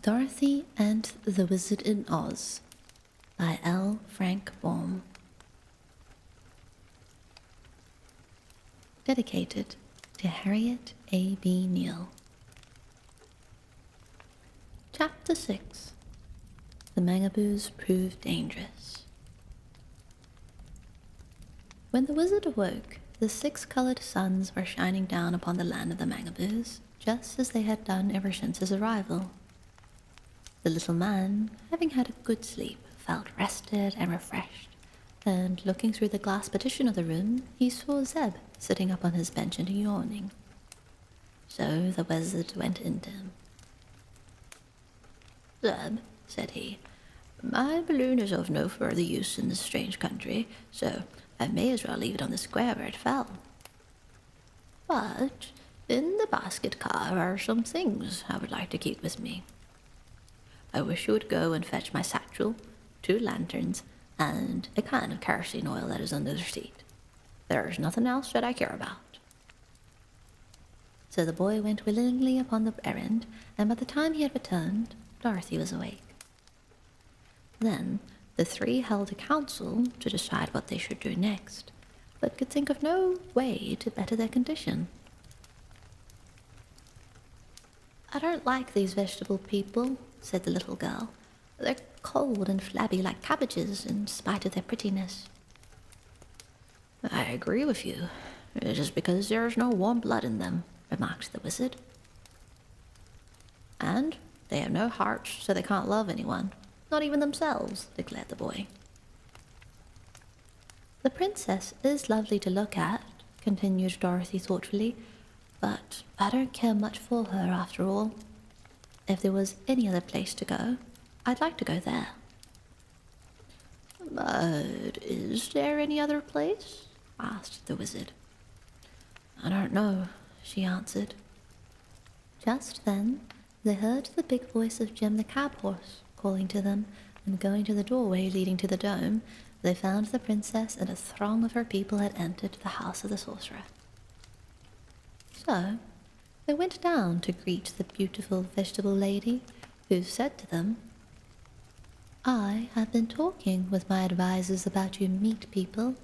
Dorothy and the Wizard in Oz by L. Frank Baum. Dedicated to Harriet A. B. Neal. Chapter 6. The Mangaboos Proved Dangerous. When the wizard awoke, the 6 colored suns were shining down upon the land of the Mangaboos, just as they had done ever since his arrival. The little man, having had a good sleep, felt rested and refreshed, and looking through the glass partition of the room, he saw Zeb sitting up on his bench and yawning. So the wizard went in to him. "Zeb," said he, "my balloon is of no further use in this strange country, so I may as well leave it on the square where it fell. But in the basket car are some things I would like to keep with me. I wish you would go and fetch my satchel, 2 lanterns, and a can of kerosene oil that is under the seat. There is nothing else that I care about." So the boy went willingly upon the errand, and by the time he had returned, Dorothy was awake. Then the 3 held a council to decide what they should do next, but could think of no way to better their condition. "I don't like these vegetable people," said the little girl. "They're cold and flabby like cabbages, in spite of their prettiness." "I agree with you. It is because there is no warm blood in them," remarked the wizard. "And they have no hearts, so they can't love anyone, not even themselves," declared the boy. "The princess is lovely to look at," continued Dorothy thoughtfully, "but I don't care much for her after all. If there was any other place to go, I'd like to go there." "But is there any other place?" asked the wizard. "I don't know," she answered. Just then they heard the big voice of Jim the cab horse calling to them, and going to the doorway leading to the dome, they found the princess and a throng of her people had entered the house of the sorcerer. So they went down to greet the beautiful vegetable lady, who said to them, "I have been talking with my advisors about you meat people,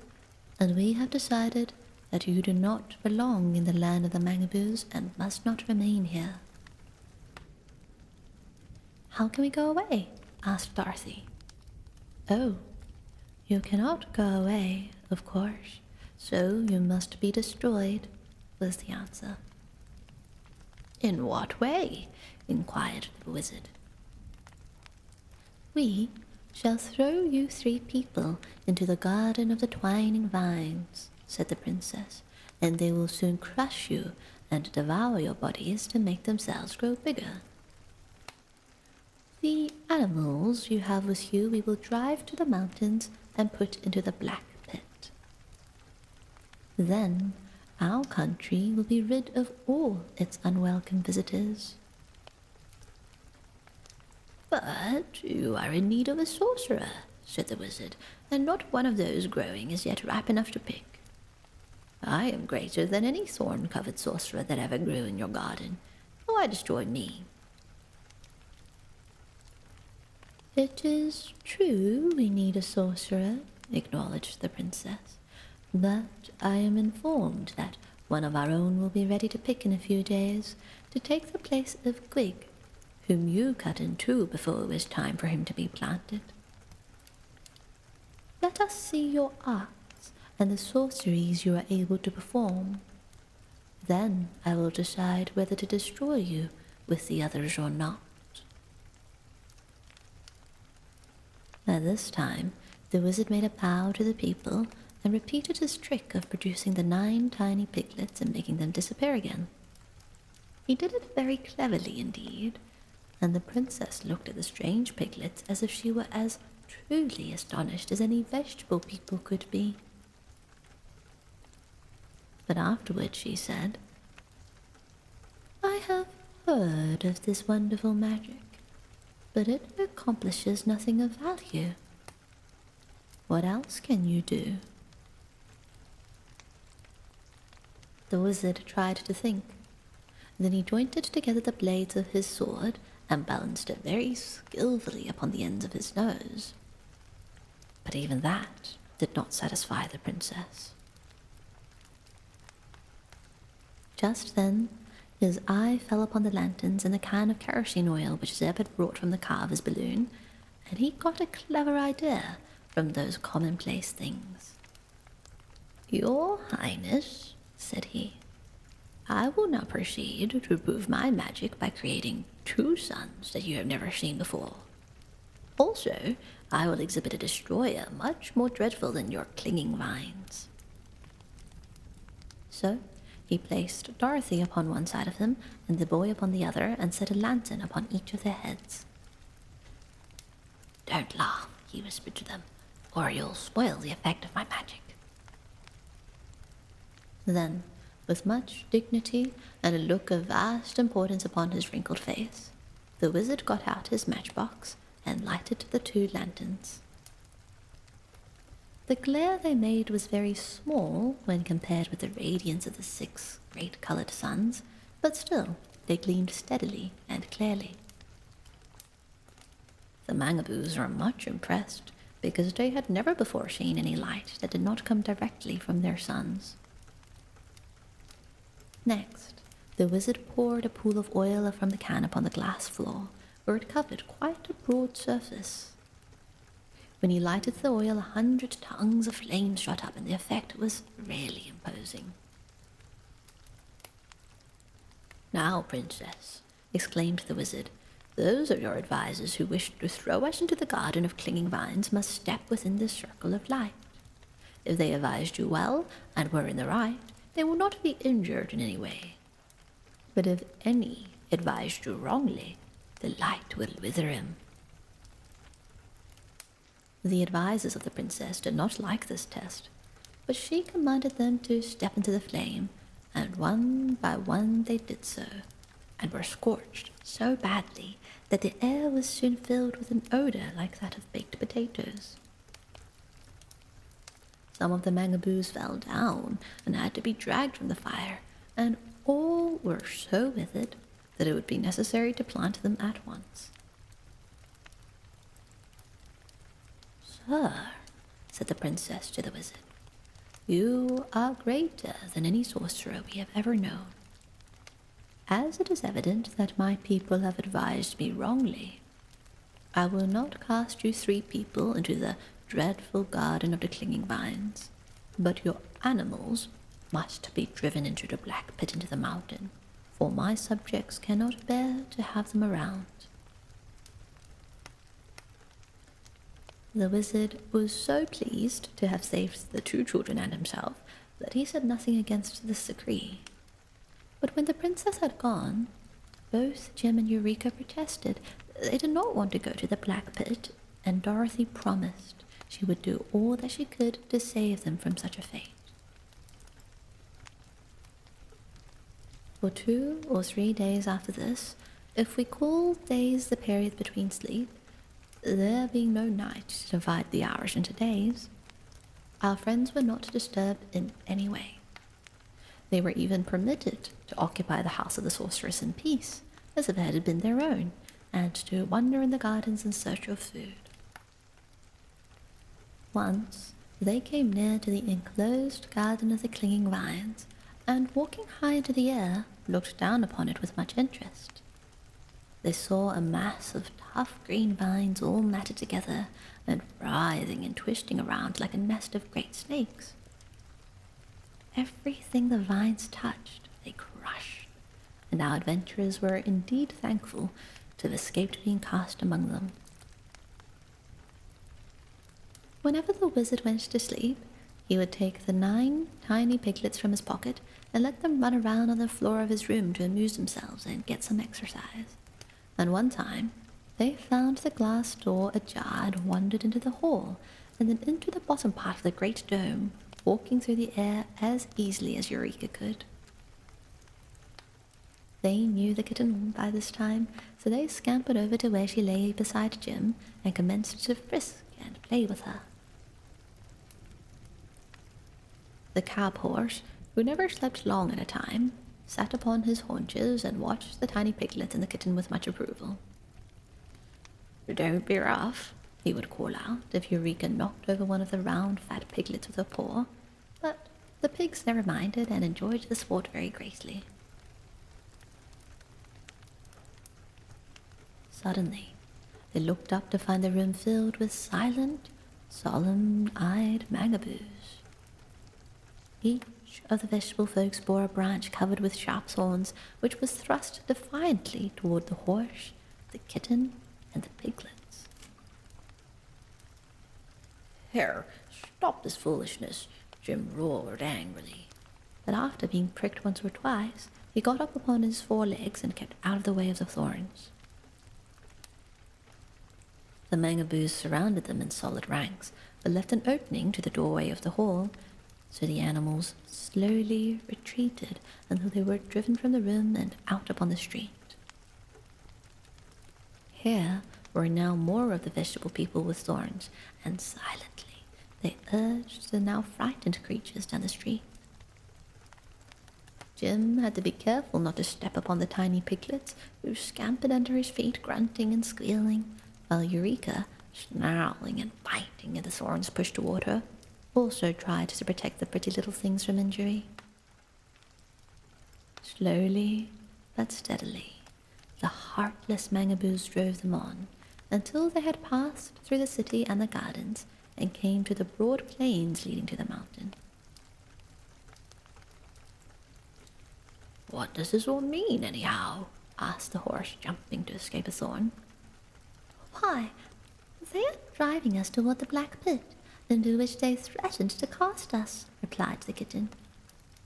and we have decided that you do not belong in the land of the Mangaboos and must not remain here." "How can we go away?" asked Dorothy. "Oh, you cannot go away, of course, so you must be destroyed," was the answer. "In what way?" inquired the wizard. "We shall throw you 3 people into the garden of the twining vines," said the princess, "and they will soon crush you and devour your bodies to make themselves grow bigger. The animals you have with you we will drive to the mountains and put into the black pit. Then our country will be rid of all its unwelcome visitors." "But you are in need of a sorcerer," said the wizard, "and not one of those growing is yet ripe enough to pick. I am greater than any thorn-covered sorcerer that ever grew in your garden. Why destroy me?" "It is true we need a sorcerer," acknowledged the princess, "but I am informed that one of our own will be ready to pick in a few days, to take the place of Gwig, whom you cut in 2 before it was time for him to be planted. Let us see your arts and the sorceries you are able to perform. Then I will decide whether to destroy you with the others or not." At this time, the wizard made a bow to the people and repeated his trick of producing the 9 tiny piglets and making them disappear again. He did it very cleverly indeed, and the princess looked at the strange piglets as if she were as truly astonished as any vegetable people could be. But afterwards she said, "I have heard of this wonderful magic, but it accomplishes nothing of value. What else can you do?" The wizard tried to think. Then he jointed together the blades of his sword and balanced it very skillfully upon the ends of his nose. But even that did not satisfy the princess. Just then, his eye fell upon the lanterns and the can of kerosene oil which Zeb had brought from the car of his balloon, and he got a clever idea from those commonplace things. "Your Highness," said he, "I will now proceed to prove my magic by creating 2 suns that you have never seen before. Also, I will exhibit a destroyer much more dreadful than your clinging vines." So he placed Dorothy upon one side of him and the boy upon the other, and set a lantern upon each of their heads. "Don't laugh," he whispered to them, "or you'll spoil the effect of my magic." Then, with much dignity and a look of vast importance upon his wrinkled face, the wizard got out his matchbox and lighted the 2 lanterns. The glare they made was very small when compared with the radiance of the 6 great colored suns, but still they gleamed steadily and clearly. The Mangaboos were much impressed, because they had never before seen any light that did not come directly from their suns. Next, the wizard poured a pool of oil from the can upon the glass floor, where it covered quite a broad surface. When he lighted the oil, 100 tongues of flame shot up, and the effect was really imposing. "Now, princess," exclaimed the wizard, "those of your advisers who wish to throw us into the garden of clinging vines must step within this circle of light. If they advised you well and were in the right, they will not be injured in any way. But if any advised you wrongly, the light will wither him." The advisers of the princess did not like this test, but she commanded them to step into the flame, and one by one they did so, and were scorched so badly that the air was soon filled with an odor like that of baked potatoes. Some of the Mangaboos fell down and had to be dragged from the fire, and all were so withered that it would be necessary to plant them at once. "Sir," said the princess to the wizard, "you are greater than any sorcerer we have ever known. As it is evident that my people have advised me wrongly, I will not cast you 3 people into the dreadful garden of the clinging vines, but your animals must be driven into the black pit into the mountain, for my subjects cannot bear to have them around." The wizard was so pleased to have saved the 2 children and himself that he said nothing against this decree. But when the princess had gone, both Jem and Eureka protested they did not want to go to the black pit, and Dorothy promised she would do all that she could to save them from such a fate. For 2 or 3 days after this, if we call days the period between sleep, there being no night to divide the hours into days, our friends were not disturbed in any way. They were even permitted to occupy the house of the sorceress in peace, as if it had been their own, and to wander in the gardens in search of food. Once they came near to the enclosed garden of the clinging vines, and walking high into the air, looked down upon it with much interest. They saw a mass of tough green vines all matted together and writhing and twisting around like a nest of great snakes. Everything the vines touched they crushed, and our adventurers were indeed thankful to have escaped being cast among them. Whenever the wizard went to sleep, he would take the 9 tiny piglets from his pocket and let them run around on the floor of his room to amuse themselves and get some exercise. And one time, they found the glass door ajar and wandered into the hall, and then into the bottom part of the great dome, walking through the air as easily as Eureka could. They knew the kitten by this time, so they scampered over to where she lay beside Jim and commenced to frisk and play with her. The cab horse, who never slept long at a time, sat upon his haunches and watched the tiny piglet and the kitten with much approval. "Don't be rough," he would call out if Eureka knocked over one of the round, fat piglets with her paw, but the pigs never minded and enjoyed the sport very greatly. Suddenly, they looked up to find the room filled with silent, solemn-eyed mangaboos. Each of the vegetable folks bore a branch covered with sharp thorns, which was thrust defiantly toward the horse, the kitten, and the piglets. "Here, stop this foolishness," Jim roared angrily. But after being pricked once or twice, he got up upon his 4 legs and kept out of the way of the thorns. The mangaboos surrounded them in solid ranks, but left an opening to the doorway of the hall, so the animals slowly retreated until they were driven from the room and out upon the street. Here were now more of the vegetable people with thorns, and silently they urged the now frightened creatures down the street. Jim had to be careful not to step upon the tiny piglets, who scampered under his feet, grunting and squealing, while Eureka, snarling and biting at the thorns pushed toward her, also tried to protect the pretty little things from injury. Slowly but steadily, the heartless mangaboos drove them on, until they had passed through the city and the gardens, and came to the broad plains leading to the mountain. "What does this all mean, anyhow?" asked the horse, jumping to escape a thorn. "Why, they are driving us toward the black pit, into which they threatened to cast us," replied the kitten.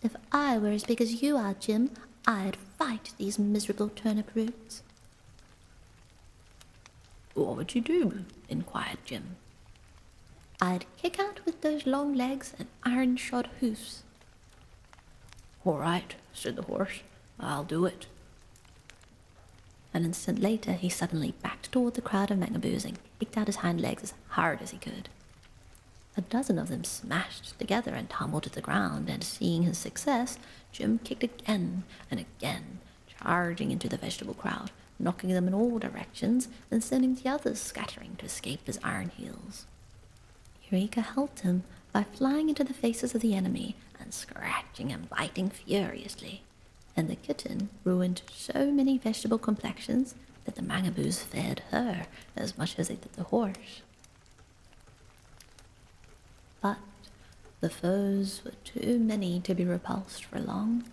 "If I were as big as you are, Jim, I'd fight these miserable turnip roots." "What would you do?" inquired Jim. "I'd kick out with those long legs and iron-shod hoofs." "All right," said the horse. "I'll do it." An instant later, he suddenly backed toward the crowd of mangaboos and kicked out his hind legs as hard as he could. A dozen of them smashed together and tumbled to the ground, and seeing his success, Jim kicked again and again, charging into the vegetable crowd, knocking them in all directions and sending the others scattering to escape his iron heels. Eureka helped him by flying into the faces of the enemy and scratching and biting furiously, and the kitten ruined so many vegetable complexions that the mangaboos fed her as much as they did the horse. But the foes were too many to be repulsed for long.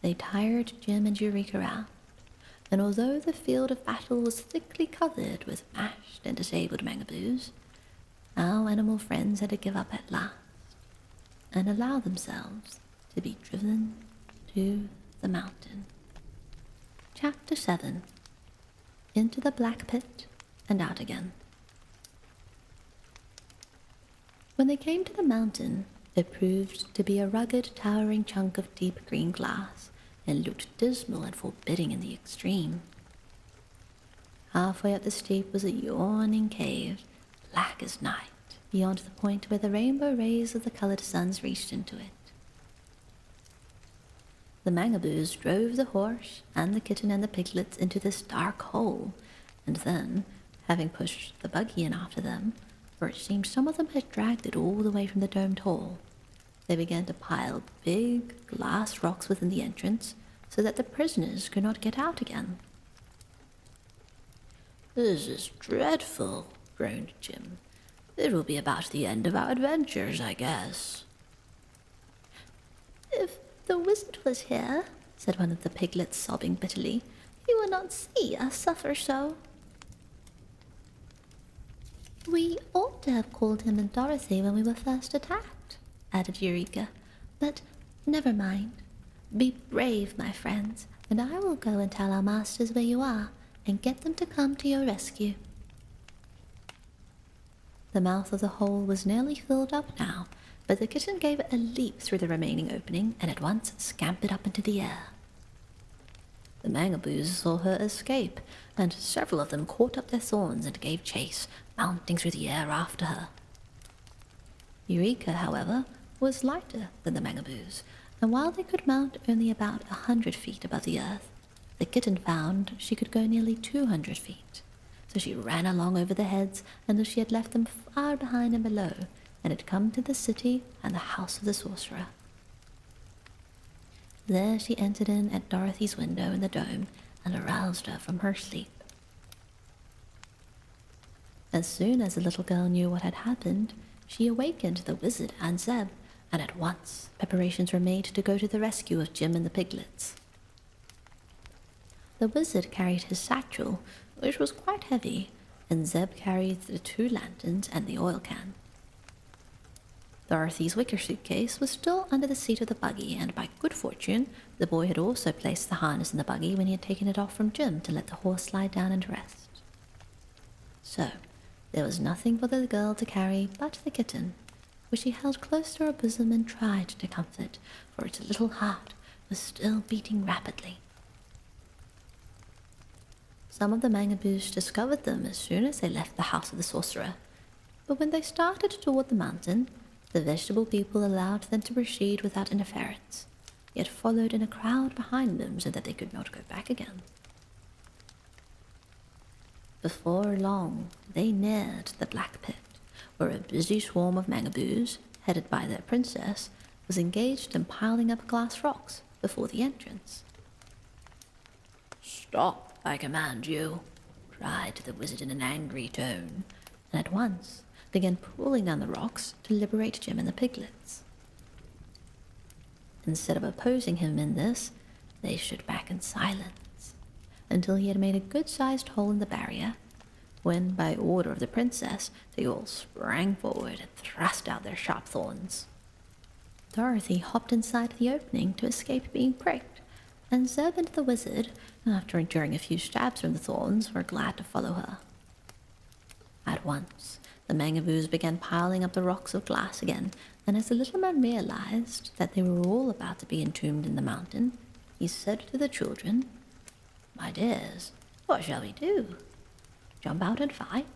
They tired Jim and Eureka out, and although the field of battle was thickly covered with mashed and disabled mangaboos, our animal friends had to give up at last and allow themselves to be driven to the mountain. Chapter 7. Into the Black Pit and Out Again. When they came to the mountain, it proved to be a rugged, towering chunk of deep green glass, and looked dismal and forbidding in the extreme. Halfway up the steep was a yawning cave, black as night, beyond the point where the rainbow rays of the colored suns reached into it. The mangaboos drove the horse and the kitten and the piglets into this dark hole, and then, having pushed the buggy in after them, for it seemed some of them had dragged it all the way from the domed hall, they began to pile big glass rocks within the entrance so that the prisoners could not get out again. "This is dreadful," groaned Jim. "It will be about the end of our adventures, I guess." "If the wizard was here," said one of the piglets, sobbing bitterly, "he would not see us suffer so." "We ought to have called him and Dorothy when we were first attacked," added Eureka. "But never mind. Be brave, my friends, and I will go and tell our masters where you are, and get them to come to your rescue." The mouth of the hole was nearly filled up now, but the kitten gave a leap through the remaining opening and at once scampered up into the air. The mangaboos saw her escape, and several of them caught up their thorns and gave chase, mounting through the air after her. Eureka, however, was lighter than the mangaboos, and while they could mount only about 100 feet above the earth, the kitten found she could go nearly 200 feet, so she ran along over the heads until she had left them far behind and below, and had come to the city and the house of the sorcerer. There she entered in at Dorothy's window in the dome and aroused her from her sleep. As soon as the little girl knew what had happened, she awakened the wizard and Zeb, and at once preparations were made to go to the rescue of Jim and the piglets. The wizard carried his satchel, which was quite heavy, and Zeb carried the 2 lanterns and the oil can. Dorothy's wicker suitcase was still under the seat of the buggy, and by good fortune, the boy had also placed the harness in the buggy when he had taken it off from Jim to let the horse lie down and rest. So, there was nothing for the girl to carry but the kitten, which she held close to her bosom and tried to comfort, for its little heart was still beating rapidly. Some of the Mangaboos discovered them as soon as they left the house of the sorcerer, but when they started toward the mountain, the vegetable people allowed them to proceed without interference, yet followed in a crowd behind them so that they could not go back again. Before long, they neared the Black Pit, where a busy swarm of Mangaboos, headed by their princess, was engaged in piling up glass rocks before the entrance. "Stop, I command you," cried the wizard in an angry tone, and at once began pulling down the rocks to liberate Jim and the piglets. Instead of opposing him in this, they stood back in silence until he had made a good-sized hole in the barrier, when, by order of the princess, they all sprang forward and thrust out their sharp thorns. Dorothy hopped inside the opening to escape being pricked, and Zeb and the wizard, after enduring a few stabs from the thorns, were glad to follow her. At once, the Mangaboos began piling up the rocks of glass again, and as the little man realized that they were all about to be entombed in the mountain, he said to the children, "My dears, what shall we do? Jump out and fight?"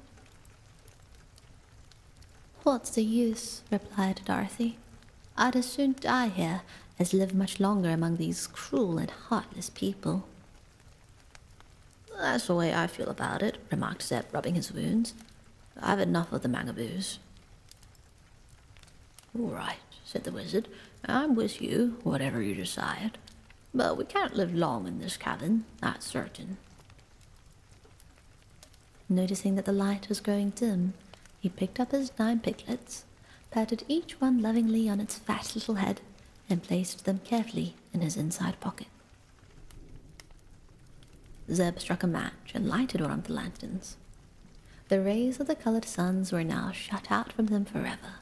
"What's the use?" replied Dorothy. "I'd as soon die here as live much longer among these cruel and heartless people." "That's the way I feel about it," remarked Zeb, rubbing his wounds. "I've enough of the Mangaboos." "All right," said the wizard. "I'm with you, whatever you decide. But we can't live long in this cabin, that's certain." Noticing that the light was growing dim, he picked up his 9 piglets, patted each one lovingly on its fat little head, and placed them carefully in his inside pocket. Zeb struck a match and lighted one of the lanterns. The rays of the colored suns were now shut out from them forever.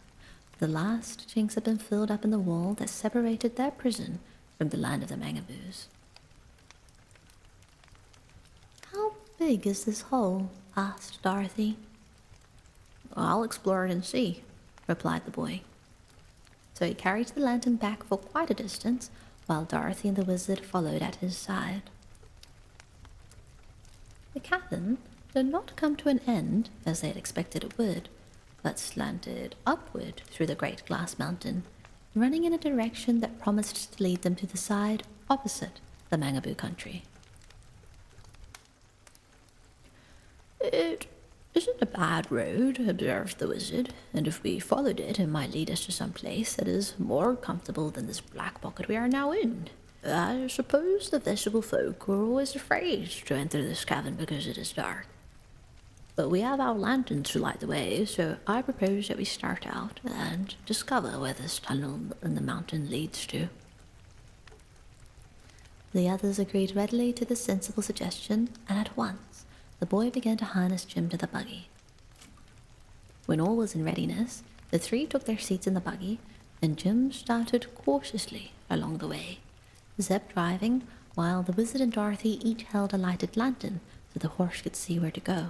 The last chinks had been filled up in the wall that separated their prison from the land of the Mangaboos. "How big is this hole?" asked Dorothy. "I'll explore it and see," replied the boy. So he carried the lantern back for quite a distance, while Dorothy and the wizard followed at his side. The cavern did not come to an end, as they had expected it would, but slanted upward through the great glass mountain, running in a direction that promised to lead them to the side opposite the Mangaboo country. "It isn't a bad road," observed the wizard, "and if we followed it, it might lead us to some place that is more comfortable than this black pocket we are now in. I suppose the vegetable folk were always afraid to enter this cavern because it is dark. But we have our lanterns to light the way, so I propose that we start out and discover where this tunnel in the mountain leads to." The others agreed readily to this sensible suggestion, and at once the boy began to harness Jim to the buggy. When all was in readiness, the 3 took their seats in the buggy, and Jim started cautiously along the way, Zeb driving, while the wizard and Dorothy each held a lighted lantern so the horse could see where to go.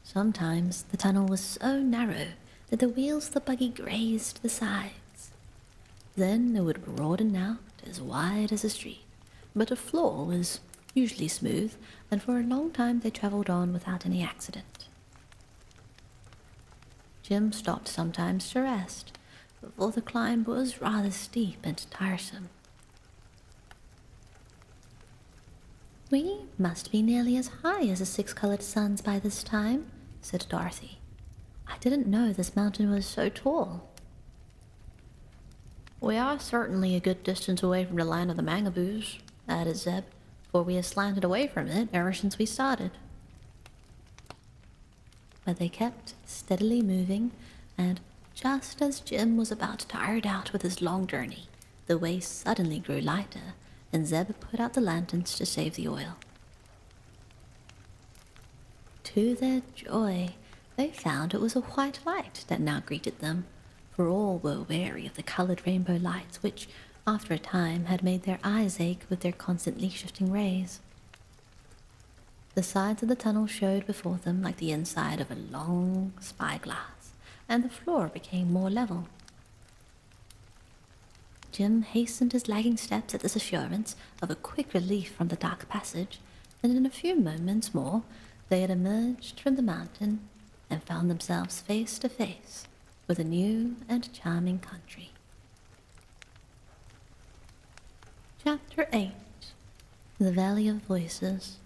Sometimes the tunnel was so narrow that the wheels of the buggy grazed the sides. Then it would broaden out as wide as a street, but the floor was usually smooth, and for a long time they travelled on without any accident. Jim stopped sometimes to rest, for the climb was rather steep and tiresome. "We must be nearly as high as the six-colored suns by this time," said Dorothy. "I didn't know this mountain was so tall." "We are certainly a good distance away from the land of the Mangaboos," added Zeb, "for we have slanted away from it ever since we started." But they kept steadily moving, and just as Jim was about tired out with his long journey, the way suddenly grew lighter, and Zeb put out the lanterns to save the oil. To their joy, they found it was a white light that now greeted them, for all were wary of the colored rainbow lights which, after a time, had made their eyes ache with their constantly shifting rays. The sides of the tunnel showed before them like the inside of a long spyglass, and the floor became more level. Jim hastened his lagging steps at this assurance of a quick relief from the dark passage, and in a few moments more they had emerged from the mountain and found themselves face to face with a new and charming country. Chapter 8. The Valley of Voices.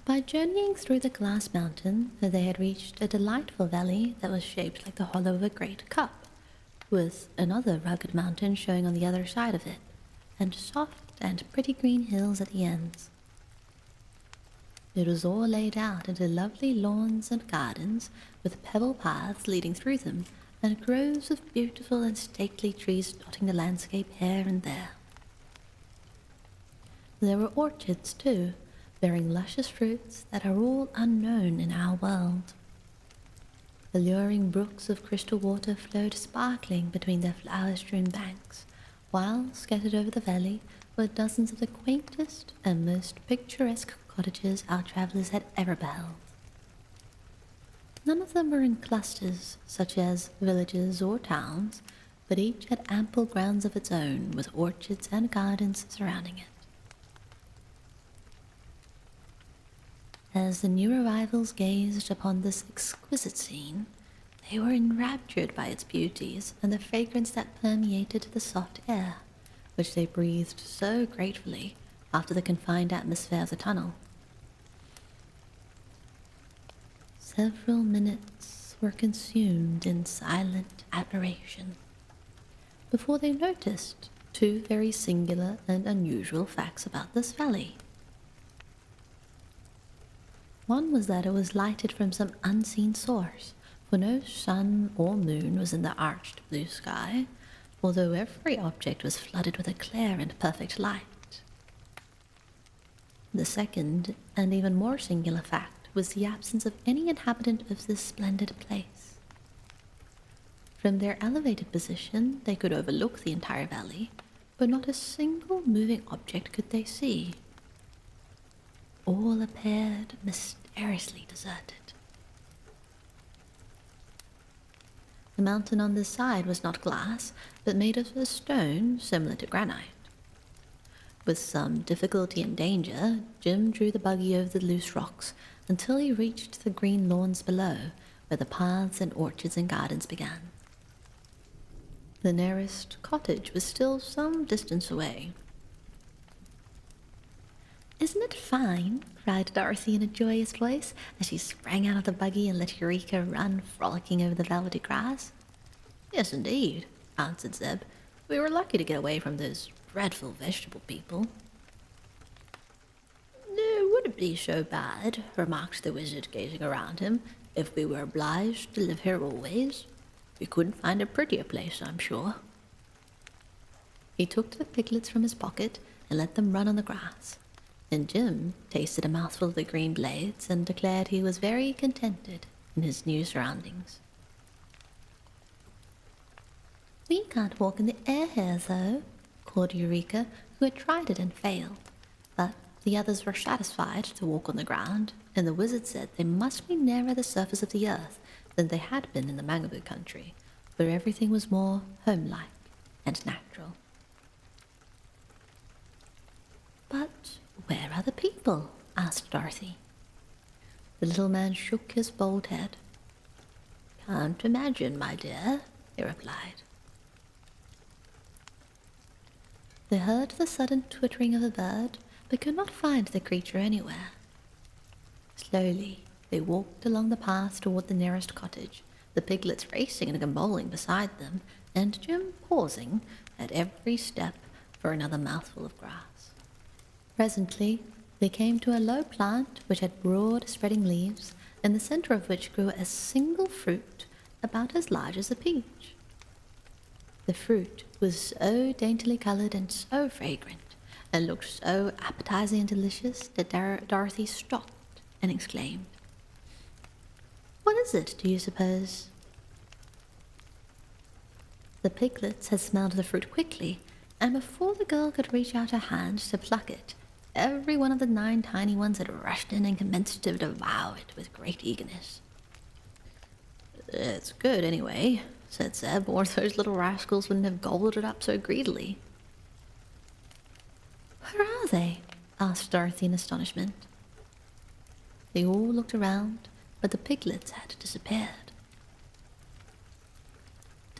By journeying through the glass mountain, they had reached a delightful valley that was shaped like the hollow of a great cup, with another rugged mountain showing on the other side of it, and soft and pretty green hills at the ends. It was all laid out into lovely lawns and gardens, with pebble paths leading through them, and groves of beautiful and stately trees dotting the landscape here and there. There were orchards, too, bearing luscious fruits that are all unknown in our world. Alluring brooks of crystal water flowed sparkling between their flower-strewn banks, while scattered over the valley were dozens of the quaintest and most picturesque cottages our travellers had ever beheld. None of them were in clusters, such as villages or towns, but each had ample grounds of its own, with orchards and gardens surrounding it. As the new arrivals gazed upon this exquisite scene, they were enraptured by its beauties and the fragrance that permeated the soft air, which they breathed so gratefully after the confined atmosphere of the tunnel. Several minutes were consumed in silent admiration before they noticed two very singular and unusual facts about this valley. One was that it was lighted from some unseen source, for no sun or moon was in the arched blue sky, although every object was flooded with a clear and perfect light. The second, and even more singular fact, was the absence of any inhabitant of this splendid place. From their elevated position, they could overlook the entire valley, but not a single moving object could they see. All appeared mysteriously deserted. The mountain on this side was not glass, but made of a stone similar to granite. With some difficulty and danger, Jim drew the buggy over the loose rocks until he reached the green lawns below, where the paths and orchards and gardens began. The nearest cottage was still some distance away. "Isn't it fine?" cried Dorothy in a joyous voice as she sprang out of the buggy and let Eureka run frolicking over the velvety grass. "Yes, indeed," answered Zeb. "We were lucky to get away from those dreadful vegetable people." "It wouldn't be so bad," remarked the wizard, gazing around him, "if we were obliged to live here always. We couldn't find a prettier place, I'm sure." He took the piglets from his pocket and let them run on the grass, and Jim tasted a mouthful of the green blades and declared he was very contented in his new surroundings. "We can't walk in the air here, though," called Eureka, who had tried it and failed, but the others were satisfied to walk on the ground, and the wizard said they must be nearer the surface of the earth than they had been in the Mangaboo country, where everything was more homelike and natural. "But where are the people?" asked Dorothy. The little man shook his bald head. "Can't imagine, my dear," he replied. They heard the sudden twittering of a bird, but could not find the creature anywhere. Slowly, they walked along the path toward the nearest cottage, the piglets racing and gambolling beside them, and Jim pausing at every step for another mouthful of grass. Presently, they came to a low plant which had broad, spreading leaves, in the center of which grew a single fruit about as large as a peach. The fruit was so daintily colored and so fragrant, and looked so appetizing and delicious that Dorothy stopped and exclaimed, "What is it, do you suppose?" The piglets had smelled the fruit quickly, and before the girl could reach out her hand to pluck it, every one of the 9 tiny ones had rushed in and commenced to devour it with great eagerness. "It's good, anyway," said Zeb, "or those little rascals wouldn't have gobbled it up so greedily." "Where are they?" asked Dorothy in astonishment. They all looked around, but the piglets had disappeared.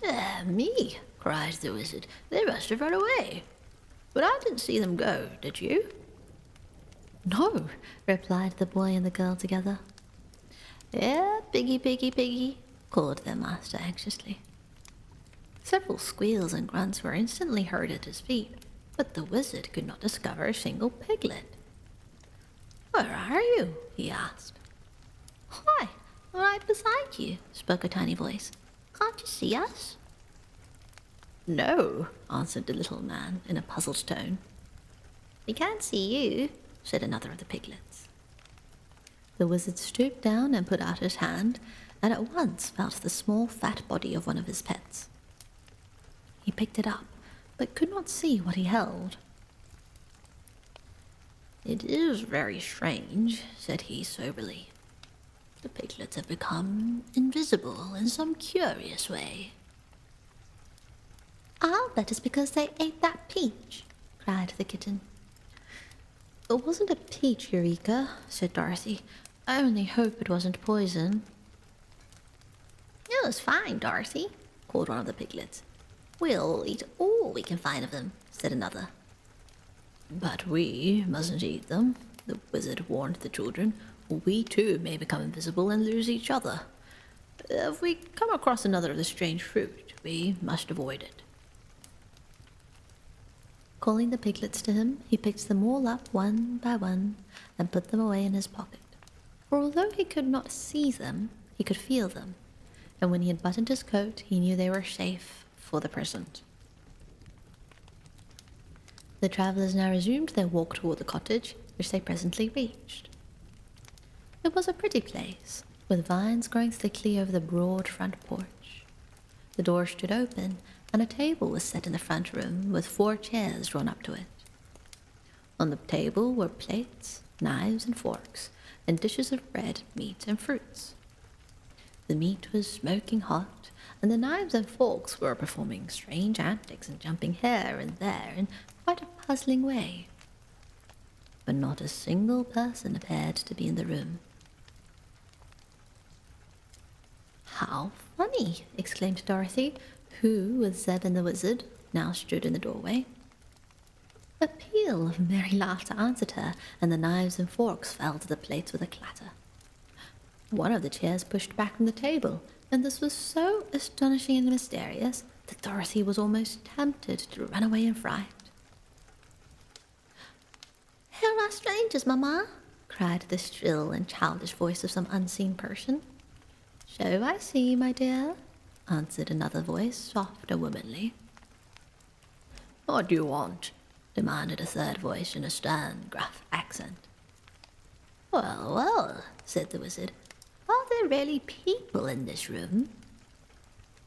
"Dear me," cried the wizard, "they must have run away. But I didn't see them go, did you?" "No," replied the boy and the girl together. "Yeah, piggy, piggy, piggy," called their master anxiously. Several squeals and grunts were instantly heard at his feet, but the wizard could not discover a single piglet. "Where are you?" he asked. "Why, right beside you," spoke a tiny voice. "Can't you see us?" "No," answered the little man in a puzzled tone. "We can't see you," said another of the piglets. The wizard stooped down and put out his hand, and at once felt the small fat body of one of his pets. He picked it up, but could not see what he held. "It is very strange," said he soberly. "The piglets have become invisible in some curious way." "I'll bet it's because they ate that peach," cried the kitten. "It wasn't a peach, Eureka," said Dorothy. "I only hope it wasn't poison." "It was fine, Dorothy," called one of the piglets. "We'll eat all we can find of them," said another. "But we mustn't eat them," the wizard warned the children, "or we too may become invisible and lose each other. If we come across another of the strange fruit, we must avoid it." Calling the piglets to him, he picked them all up one by one and put them away in his pocket. For although he could not see them, he could feel them, and when he had buttoned his coat, he knew they were safe for the present. The travellers now resumed their walk toward the cottage, which they presently reached. It was a pretty place, with vines growing thickly over the broad front porch. The door stood open, and a table was set in the front room with 4 chairs drawn up to it. On the table were plates, knives and forks, and dishes of bread, meat, and fruits. The meat was smoking hot, and the knives and forks were performing strange antics and jumping here and there in quite a puzzling way. But not a single person appeared to be in the room. "How funny!" exclaimed Dorothy, who, with Zeb and the wizard, now stood in the doorway. A peal of merry laughter answered her, and the knives and forks fell to the plates with a clatter. One of the chairs pushed back from the table, and this was so astonishing and mysterious that Dorothy was almost tempted to run away in fright. "Here are strangers, Mamma!" cried the shrill and childish voice of some unseen person. "So I see, my dear," answered another voice, soft and womanly. "What do you want?" demanded a third voice in a stern, gruff accent. "Well, well," said the wizard, "are there really people in this room?"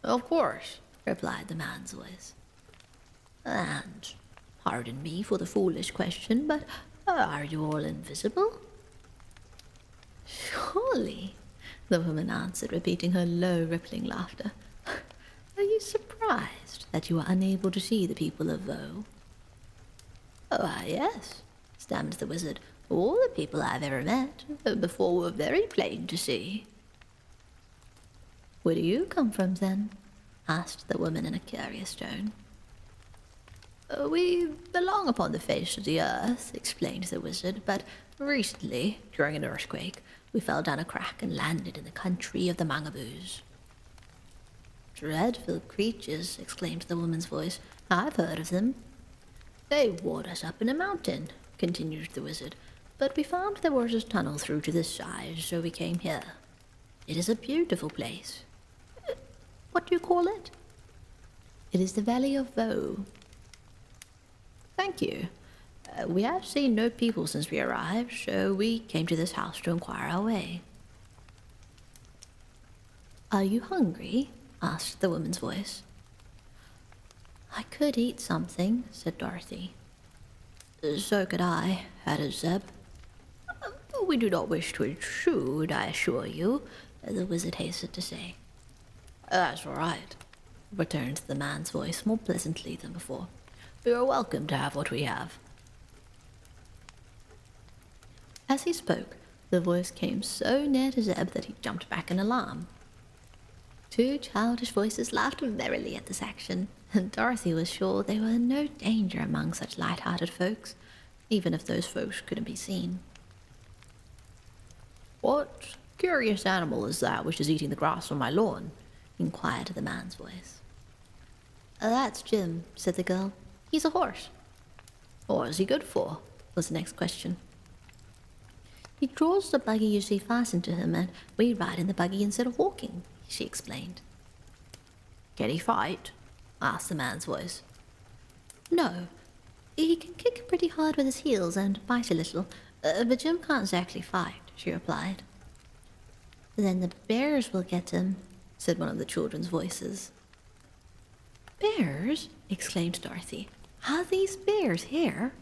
"Of course," replied the man's voice. "And, pardon me for the foolish question, but are you all invisible?" "Surely," the woman answered, repeating her low, rippling laughter. "Are you surprised that you are unable to see the people of Veau?" "Why, yes," stammered the wizard. "All the people I've ever met before were very plain to see." "Where do you come from, then?" asked the woman in a curious tone. We belong upon the face of the earth, explained the wizard, but recently, during an earthquake, we fell down a crack and landed in the country of the ʟɪᴏᴏᴏs. Dreadful creatures, exclaimed the woman's voice. I've heard of them. They ward us up in a mountain, continued the wizard, but we found there was a tunnel through to this side, so we came here. It is a beautiful place. What do you call it? It is the Valley of Baum. Thank you. We have seen no people since we arrived, so we came to this house to inquire our way. Are you hungry? Asked the woman's voice. I could eat something, said Dorothy. So could I, added Zeb. We do not wish to intrude, I assure you, the wizard hastened to say. That's all right, returned the man's voice more pleasantly than before. You are welcome to have what we have. As he spoke, the voice came so near to Zeb that he jumped back in alarm. Two childish voices laughed merrily at this action, and Dorothy was sure they were in no danger among such light-hearted folks, even if those folks couldn't be seen. What curious animal is that which is eating the grass on my lawn? Inquired the man's voice. That's Jim, said the girl. He's a horse. What is he good for? Was the next question. He draws the buggy you see fastened to him, and we ride in the buggy instead of walking, she explained. Can he fight? Asked the man's voice. No. He can kick pretty hard with his heels and bite a little, but Jim can't exactly fight, she replied. Then the bears will get him, said one of the children's voices. Bears? Exclaimed Dorothy. Are these bears here?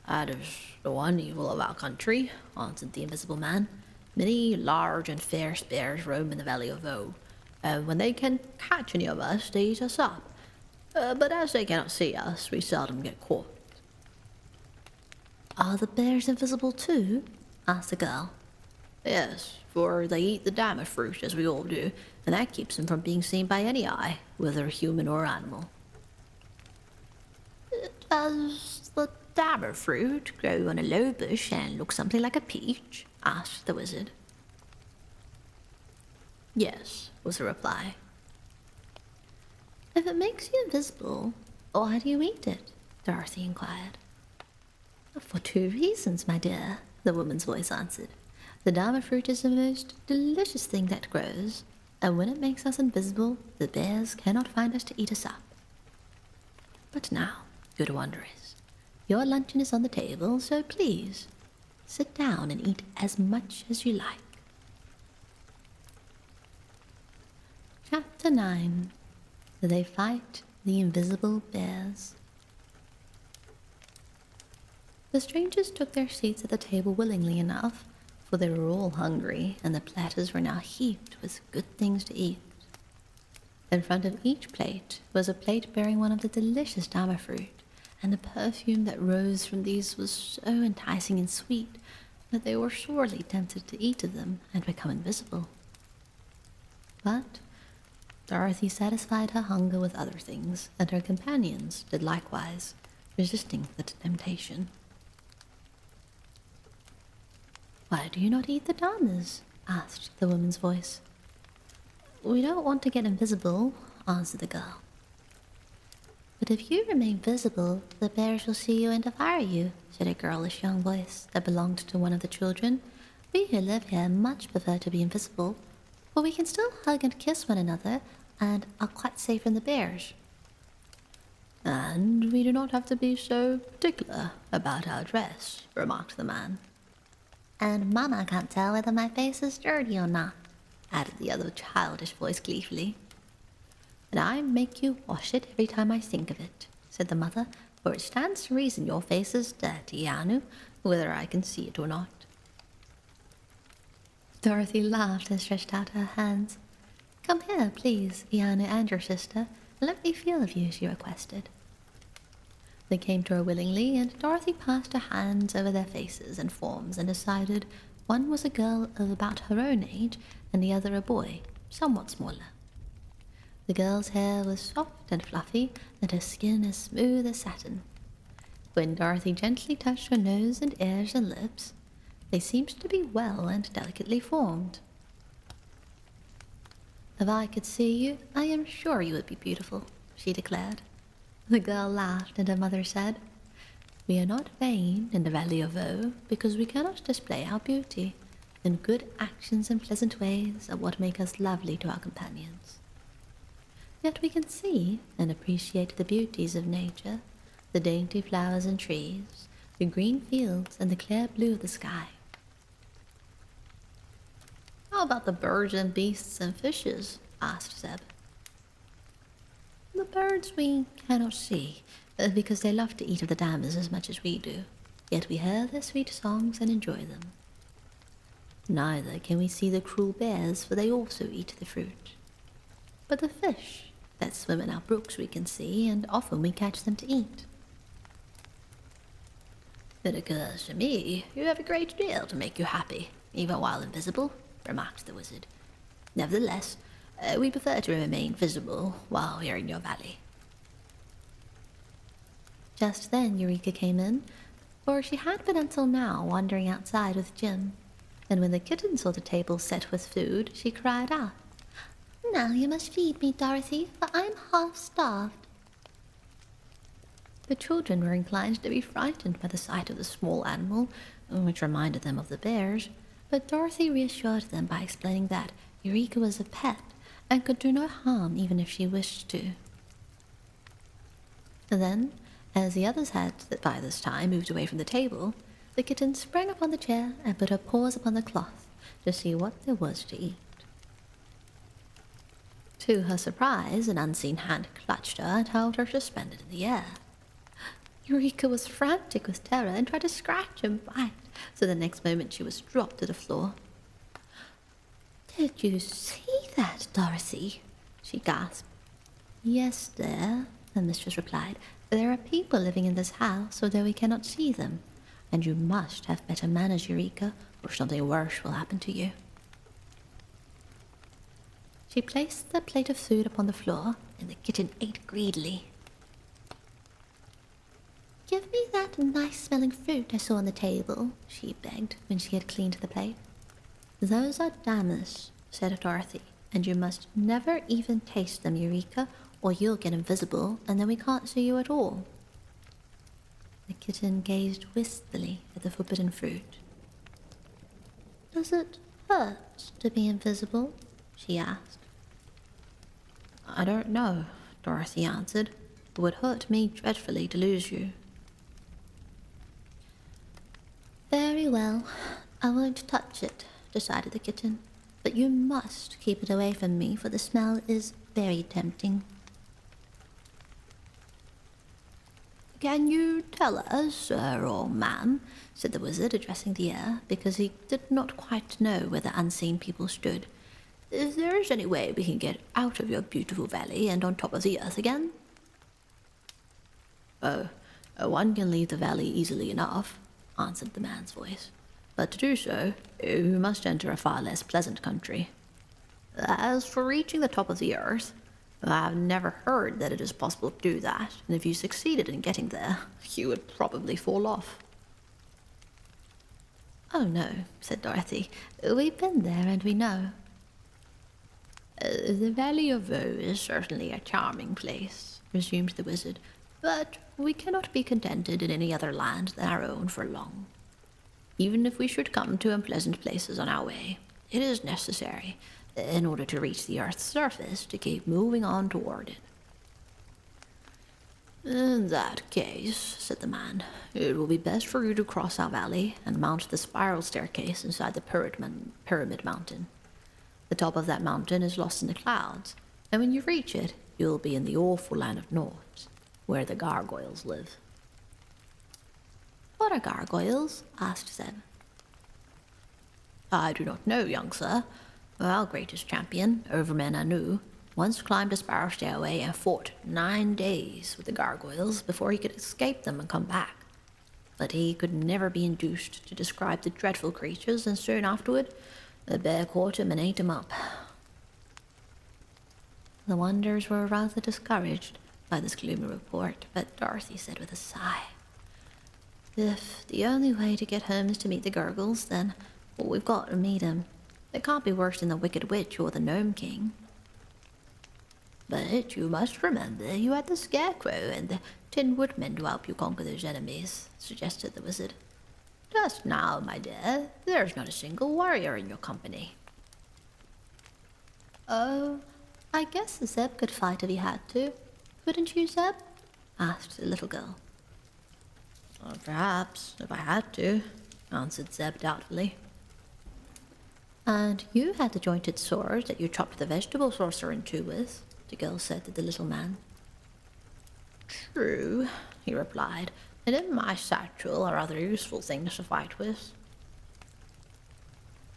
That is the one evil of our country, answered the invisible man. Many large and fierce bears roam in the Valley of Baum, and when they can catch any of us, they eat us up. But as they cannot see us, we seldom get caught. Are the bears invisible too? Asked the girl. Yes, for they eat the diamond fruit, as we all do, and that keeps them from being seen by any eye, whether human or animal. Does the diamond fruit grow on a low bush and look something like a peach? Asked the wizard. Yes, was the reply. If it makes you invisible, why do you eat it? Dorothy inquired. For two reasons, my dear, the woman's voice answered. The diamond fruit is the most delicious thing that grows, and when it makes us invisible, the bears cannot find us to eat us up. But now, good wanderers, your luncheon is on the table, so please, sit down and eat as much as you like. Chapter 9. They Fight the Invisible Bears. The strangers took their seats at the table willingly enough, for they were all hungry, and the platters were now heaped with good things to eat. In front of each plate was a plate bearing one of the delicious diamond fruit, and the perfume that rose from these was so enticing and sweet that they were sorely tempted to eat of them and become invisible. But Dorothy satisfied her hunger with other things, and her companions did likewise, resisting the temptation. Why do you not eat the diamonds? Asked the woman's voice. We don't want to get invisible, answered the girl. But if you remain visible, the bears will see you and devour you, said a girlish young voice that belonged to one of the children. We who live here much prefer to be invisible, for we can still hug and kiss one another, and are quite safe from the bears. And we do not have to be so particular about our dress, remarked the man. And Mama can't tell whether my face is dirty or not, added the other childish voice gleefully. And I make you wash it every time I think of it, said the mother, for it stands to reason your face is dirty, Anu, whether I can see it or not. Dorothy laughed and stretched out her hands. Come here, please, Ianu and your sister, and let me feel of you, she requested. They came to her willingly, and Dorothy passed her hands over their faces and forms and decided one was a girl of about her own age and the other a boy, somewhat smaller. The girl's hair was soft and fluffy, and her skin as smooth as satin. When Dorothy gently touched her nose and ears and lips, they seemed to be well and delicately formed. "If I could see you, I am sure you would be beautiful," she declared. The girl laughed, and her mother said, "We are not vain in the Valley of Woe because we cannot display our beauty, and good actions and pleasant ways are what make us lovely to our companions. Yet we can see and appreciate the beauties of nature, the dainty flowers and trees, the green fields, and the clear blue of the sky." "How about the birds and beasts and fishes?" asked Zeb. "The birds we cannot see, because they love to eat of the damas as much as we do, yet we hear their sweet songs and enjoy them. Neither can we see the cruel bears, for they also eat the fruit. But the fish that swim in our brooks we can see, and often we catch them to eat." "It occurs to me you have a great deal to make you happy, even while invisible," remarked the wizard. "Nevertheless, we prefer to remain visible while we are in your valley." Just then Eureka came in, for she had been until now wandering outside with Jim, and when the kitten saw the table set with food, she cried out, "Now you must feed me, Dorothy, for I'm half-starved." The children were inclined to be frightened by the sight of the small animal, which reminded them of the bears, but Dorothy reassured them by explaining that Eureka was a pet and could do no harm even if she wished to. Then, as the others had by this time moved away from the table, the kitten sprang upon the chair and put her paws upon the cloth to see what there was to eat. To her surprise, an unseen hand clutched her and held her suspended in the air. Eureka was frantic with terror and tried to scratch and bite, so the next moment she was dropped to the floor. "Did you see that, Dorothy?" she gasped. "Yes, dear," her mistress replied. "There are people living in this house, although we cannot see them, and you must have better manners, Eureka, or something worse will happen to you." She placed the plate of food upon the floor, and the kitten ate greedily. "Give me that nice-smelling fruit I saw on the table," she begged when she had cleaned the plate. "Those are damas," said Dorothy, "and you must never even taste them, Eureka, or you'll get invisible, and then we can't see you at all." The kitten gazed wistfully at the forbidden fruit. "Does it hurt to be invisible?" she asked. "I don't know," Dorothy answered. "It would hurt me dreadfully to lose you." "Very well, I won't touch it," decided the kitten. "But you must keep it away from me, for the smell is very tempting." "Can you tell us, sir or ma'am," said the wizard, addressing the air, because he did not quite know where the unseen people stood, "if there is any way we can get out of your beautiful valley and on top of the earth again?" "Oh, one can leave the valley easily enough," answered the man's voice. "But to do so, you must enter a far less pleasant country. As for reaching the top of the earth, I have never heard that it is possible to do that, and if you succeeded in getting there, you would probably fall off." "Oh no," said Dorothy. "We've been there and we know." "The Valley of Woe is certainly a charming place," resumed the wizard, "but we cannot be contented in any other land than our own for long. Even if we should come to unpleasant places on our way, it is necessary, in order to reach the earth's surface, to keep moving on toward it." "In that case," said the man, "it will be best for you to cross our valley and mount the spiral staircase inside the Pyramid Mountain. The top of that mountain is lost in the clouds, and when you reach it, you'll be in the awful land of Nords, where the gargoyles live." "What are gargoyles?" asked Zeb. "I do not know, young sir. Our greatest champion, Overman Anu, once climbed a spiral stairway and fought 9 days with the gargoyles before he could escape them and come back. But he could never be induced to describe the dreadful creatures, and soon afterward, a bear caught him and ate him up." The Wanderers were rather discouraged by this gloomy report, but Dorothy said with a sigh, "If the only way to get home is to meet the Gurgles, then we've got to meet 'em. They can't be worse than the Wicked Witch or the Gnome King." "But you must remember you had the Scarecrow and the Tin Woodman to help you conquer those enemies," suggested the wizard. "Just now, my dear, there's not a single warrior in your company." "Oh, I guess Zeb could fight if he had to. Couldn't you, Zeb?" asked the little girl. "Perhaps, if I had to," answered Zeb doubtfully. "And you had the jointed sword that you chopped the vegetable sorcerer in two with," the girl said to the little man. "True," he replied, "and in my satchel are other useful things to fight with."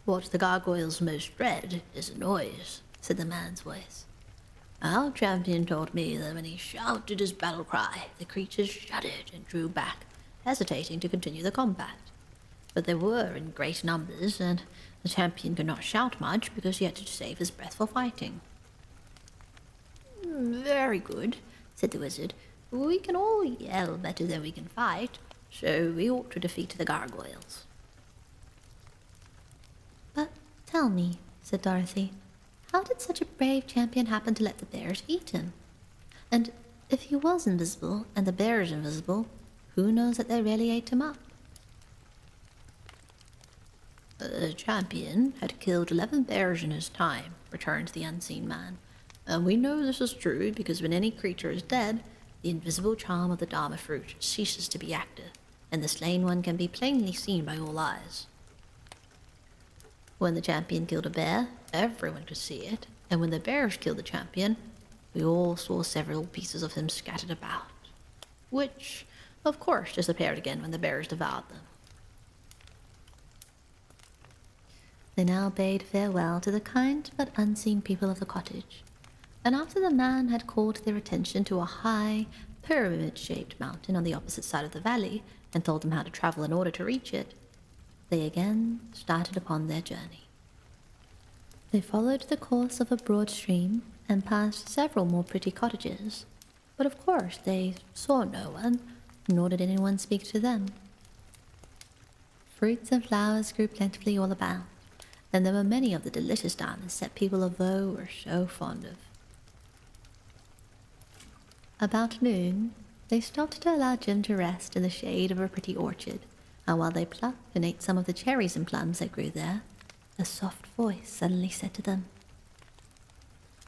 "What the gargoyles most dread is a noise," said the man's voice. "Our champion told me that when he shouted his battle cry, the creatures shuddered and drew back, hesitating to continue the combat. But they were in great numbers, and the champion could not shout much because he had to save his breath for fighting." "Very good," said the wizard. "We can all yell better than we can fight, so we ought to defeat the gargoyles." "But tell me," said Dorothy, "how did such a brave champion happen to let the bears eat him? And if he was invisible and the bears invisible, who knows that they really ate him up?" "The champion had killed 11 bears in his time," returned the unseen man. "And we know this is true because when any creature is dead, the invisible charm of the Dharma fruit ceases to be active, and the slain one can be plainly seen by all eyes. When the champion killed a bear, everyone could see it, and when the bears killed the champion, we all saw several pieces of him scattered about, which, of course, disappeared again when the bears devoured them." They now bade farewell to the kind but unseen people of the cottage, and after the man had called their attention to a high, pyramid-shaped mountain on the opposite side of the valley and told them how to travel in order to reach it, they again started upon their journey. They followed the course of a broad stream and passed several more pretty cottages, but of course they saw no one, nor did anyone speak to them. Fruits and flowers grew plentifully all about, and there were many of the delicious diamonds that people of Veau were so fond of. About noon, they stopped to allow Jim to rest in the shade of a pretty orchard, and while they plucked and ate some of the cherries and plums that grew there, a soft voice suddenly said to them,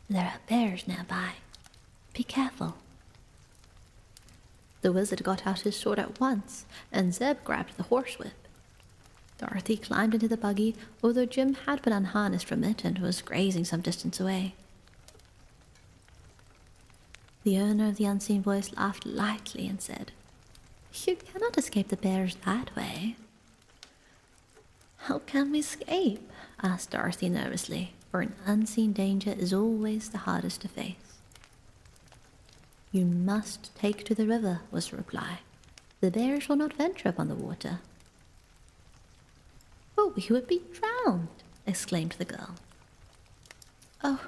"There are bears nearby. Be careful." The wizard got out his sword at once, and Zeb grabbed the horsewhip. Dorothy climbed into the buggy, although Jim had been unharnessed from it and was grazing some distance away. The owner of the unseen voice laughed lightly and said, "You cannot escape the bears that way." "How can we escape?" asked Dorothy nervously, for an unseen danger is always the hardest to face. "You must take to the river," was the reply. "The bears will not venture upon the water." "But we would be drowned!" exclaimed the girl. "Oh,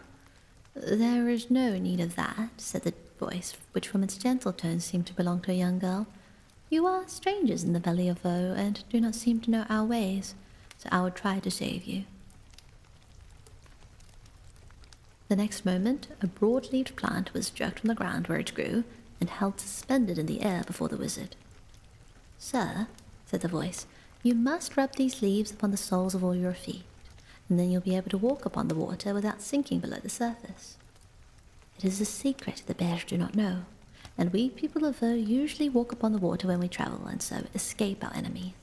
there is no need of that," said the voice, which from its gentle tones seemed to belong to a young girl. "You are strangers in the valley of Veau and do not seem to know our ways, so I will try to save you." The next moment, a broad-leaved plant was jerked from the ground where it grew and held suspended in the air before the wizard. "Sir," said the voice, "you must rub these leaves upon the soles of all your feet, and then you'll be able to walk upon the water without sinking below the surface. It is a secret the bears do not know, and we people of Veau usually walk upon the water when we travel, and so escape our enemies."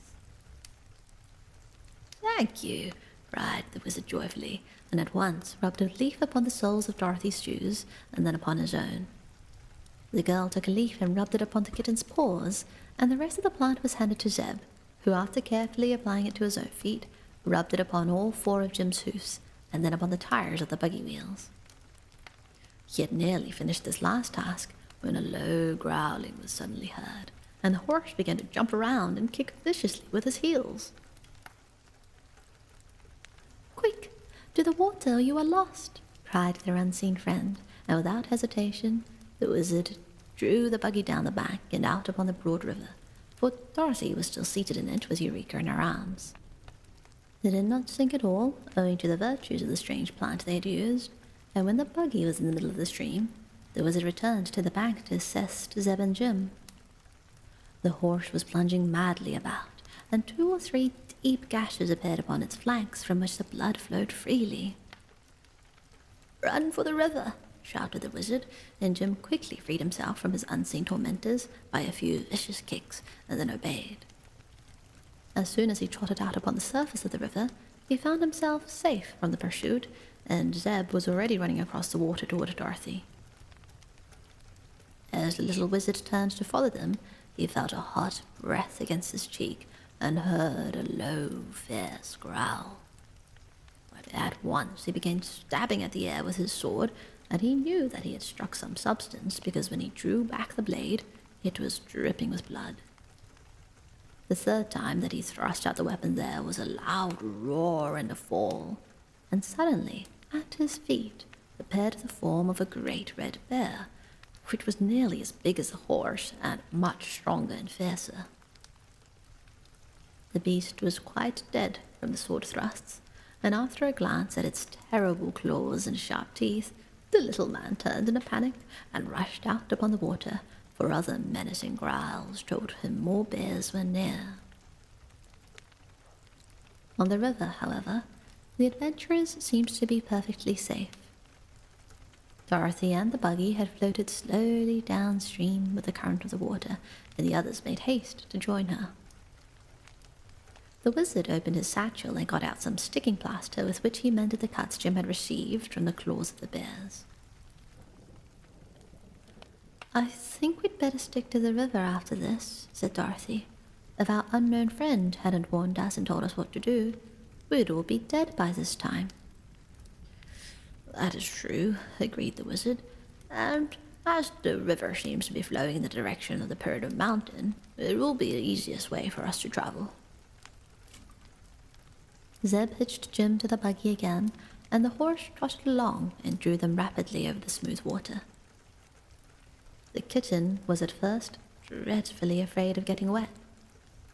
"Thank you," cried the wizard joyfully, and at once rubbed a leaf upon the soles of Dorothy's shoes, and then upon his own. The girl took a leaf and rubbed it upon the kitten's paws, and the rest of the plant was handed to Zeb, who, after carefully applying it to his own feet, rubbed it upon all 4 of Jim's hoofs, and then upon the tires of the buggy wheels. He had nearly finished this last task when a low growling was suddenly heard, and the horse began to jump around and kick viciously with his heels. "Quick, to the water or you are lost!" cried their unseen friend, and without hesitation, the wizard drew the buggy down the bank and out upon the broad river, for Dorothy was still seated in it with Eureka in her arms. They did not sink at all, owing to the virtues of the strange plant they had used, and when the buggy was in the middle of the stream, the wizard returned to the bank to assist Zeb and Jim. The horse was plunging madly about, and 2 or 3 deep gashes appeared upon its flanks from which the blood flowed freely. "Run for the river!" shouted the wizard, and Jim quickly freed himself from his unseen tormentors by a few vicious kicks, and then obeyed. As soon as he trotted out upon the surface of the river, he found himself safe from the pursuit, and Zeb was already running across the water toward Dorothy. As the little wizard turned to follow them, he felt a hot breath against his cheek and heard a low, fierce growl. At once he began stabbing at the air with his sword, and he knew that he had struck some substance, because when he drew back the blade, it was dripping with blood. The 3rd time that he thrust out the weapon there was a loud roar and a fall, and suddenly, at his feet, appeared the form of a great red bear, which was nearly as big as a horse and much stronger and fiercer. The beast was quite dead from the sword thrusts, and after a glance at its terrible claws and sharp teeth, the little man turned in a panic and rushed out upon the water, for other menacing growls told him more bears were near. On the river, however, the adventurers seemed to be perfectly safe. Dorothy and the buggy had floated slowly downstream with the current of the water, and the others made haste to join her. The wizard opened his satchel and got out some sticking plaster with which he mended the cuts Jim had received from the claws of the bears. "I think we'd better stick to the river after this," said Dorothy. "If our unknown friend hadn't warned us and told us what to do, we'd all be dead by this time." "That is true," agreed the wizard, "and as the river seems to be flowing in the direction of the Perilous mountain, it will be the easiest way for us to travel." Zeb hitched Jim to the buggy again, and the horse trotted along and drew them rapidly over the smooth water. The kitten was at first dreadfully afraid of getting wet,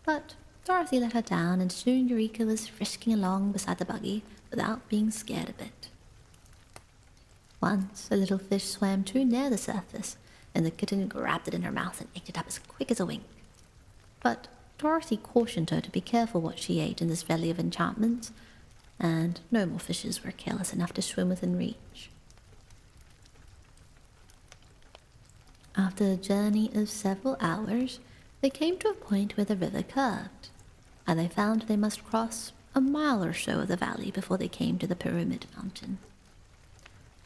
but Dorothy let her down, and soon Eureka was frisking along beside the buggy without being scared a bit. Once a little fish swam too near the surface, and the kitten grabbed it in her mouth and ate it up as quick as a wink. But Dorothy cautioned her to be careful what she ate in this valley of enchantments, and no more fishes were careless enough to swim within reach. After a journey of several hours, they came to a point where the river curved, and they found they must cross a mile or so of the valley before they came to the Pyramid Mountain.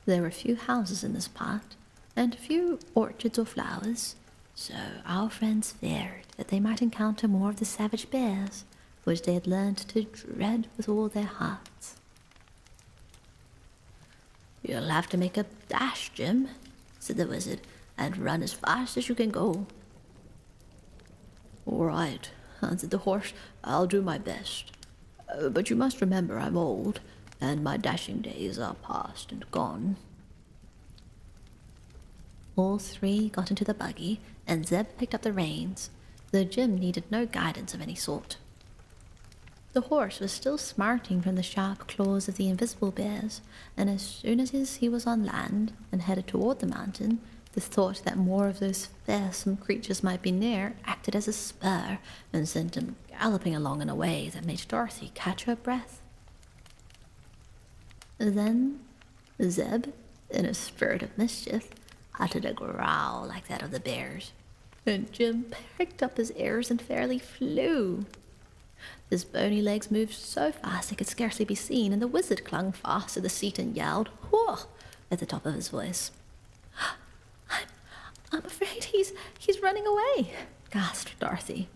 There were few houses in this part, and few orchards or flowers, so our friends feared that they might encounter more of the savage bears, which they had learned to dread with all their hearts. "You'll have to make a dash, Jim," said the wizard, "and run as fast as you can go." "All right," answered the horse, "I'll do my best. But you must remember I'm old, and my dashing days are past and gone." All 3 got into the buggy, and Zeb picked up the reins, though Jim needed no guidance of any sort. The horse was still smarting from the sharp claws of the invisible bears, and as soon as he was on land and headed toward the mountain, the thought that more of those fearsome creatures might be near acted as a spur and sent him galloping along in a way that made Dorothy catch her breath. Then Zeb, in a spirit of mischief, uttered a growl like that of the bears, and Jim picked up his ears and fairly flew. His bony legs moved so fast they could scarcely be seen, and the wizard clung fast to the seat and yelled, "Whoa!" at the top of his voice. I'm afraid he's running away," gasped Dorothy.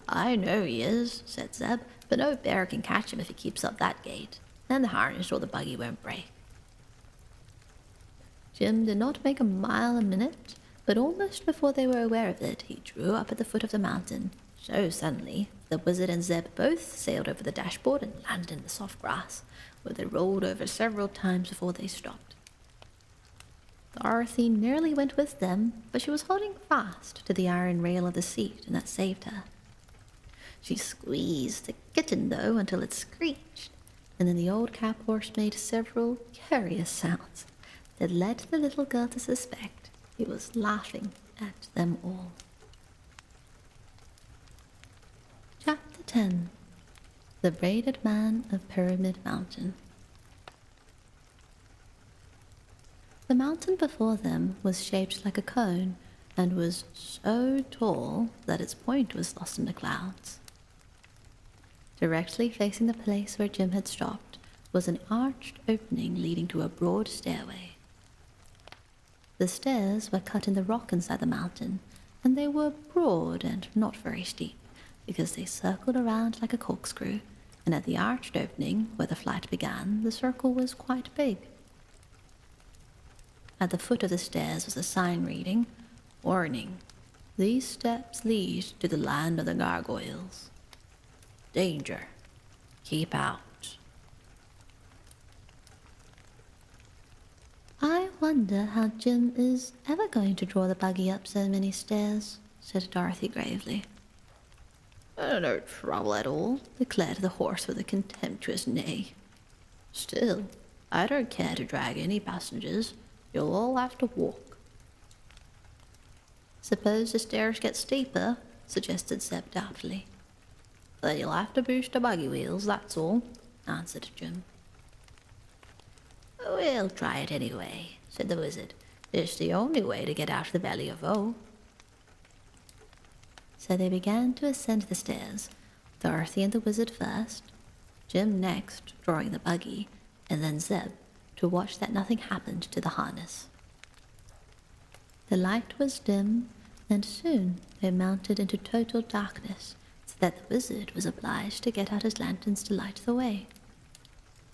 "I know he is," said Zeb, "but no bear can catch him if he keeps up that gait, and the harness or the buggy won't break." Jim did not make a mile a minute, but almost before they were aware of it, he drew up at the foot of the mountain, so suddenly the wizard and Zeb both sailed over the dashboard and landed in the soft grass, where they rolled over several times before they stopped. Dorothy nearly went with them, but she was holding fast to the iron rail of the seat, and that saved her. She squeezed the kitten, though, until it screeched, and then the old cab horse made several curious sounds that led the little girl to suspect he was laughing at them all. Chapter 10. The Braided Man of Pyramid Mountain. The mountain before them was shaped like a cone and was so tall that its point was lost in the clouds. Directly facing the place where Jim had stopped was an arched opening leading to a broad stairway. The stairs were cut in the rock inside the mountain, and they were broad and not very steep, because they circled around like a corkscrew, and at the arched opening where the flight began, the circle was quite big. At the foot of the stairs was a sign reading, "Warning, these steps lead to the land of the gargoyles. Danger, keep out." "I wonder how Jim is ever going to draw the buggy up so many stairs," said Dorothy gravely. "No trouble at all," declared the horse with a contemptuous neigh. "Still, I don't care to drag any passengers. You'll all have to walk." "Suppose the stairs get steeper," suggested Zeb doubtfully. "Then you'll have to boost the buggy wheels, that's all," answered Jim. "We'll try it anyway," said the wizard. "It's the only way to get out of the Valley of Ō." So they began to ascend the stairs, Dorothy and the wizard first, Jim next, drawing the buggy, and then Zeb, to watch that nothing happened to the harness. The light was dim, and soon they mounted into total darkness, so that the wizard was obliged to get out his lanterns to light the way.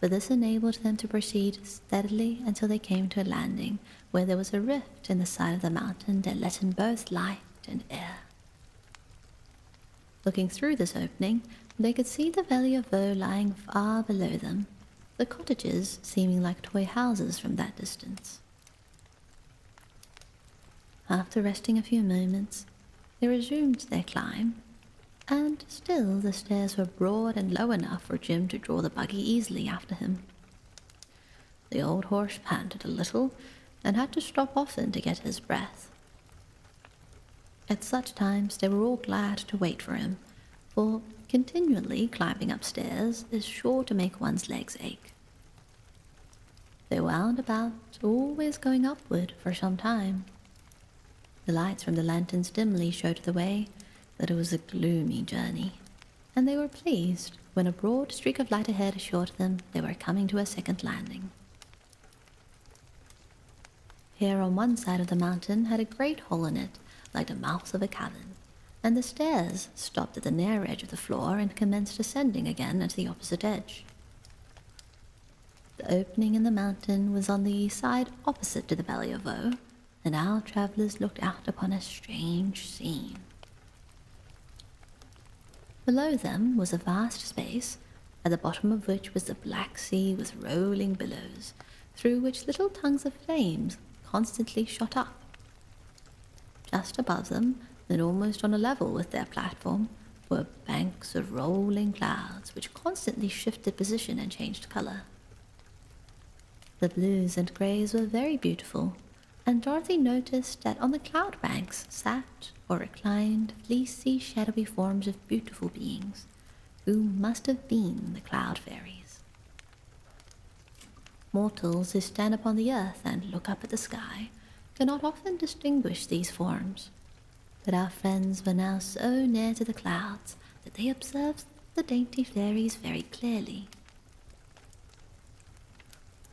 But this enabled them to proceed steadily until they came to a landing where there was a rift in the side of the mountain that let in both light and air. Looking through this opening, they could see the Valley of Ō lying far below them, the cottages seeming like toy houses from that distance. After resting a few moments, they resumed their climb, and still the stairs were broad and low enough for Jim to draw the buggy easily after him. The old horse panted a little and had to stop often to get his breath. At such times they were all glad to wait for him, for continually climbing upstairs is sure to make one's legs ache. They wound about, always going upward for some time. The lights from the lanterns dimly showed the way, but it was a gloomy journey, and they were pleased when a broad streak of light ahead assured them they were coming to a second landing. Here on one side of the mountain had a great hole in it, like the mouth of a cavern, and the stairs stopped at the near edge of the floor and commenced ascending again at the opposite edge. The opening in the mountain was on the side opposite to the Valley of Ō, and our travellers looked out upon a strange scene. Below them was a vast space, at the bottom of which was the black sea with rolling billows, through which little tongues of flames constantly shot up. Just above them, and almost on a level with their platform, were banks of rolling clouds which constantly shifted position and changed colour. The blues and greys were very beautiful, and Dorothy noticed that on the cloud banks sat or reclined fleecy, shadowy forms of beautiful beings, who must have been the cloud fairies. Mortals who stand upon the earth and look up at the sky cannot often distinguish these forms, but our friends were now so near to the clouds that they observed the dainty fairies very clearly.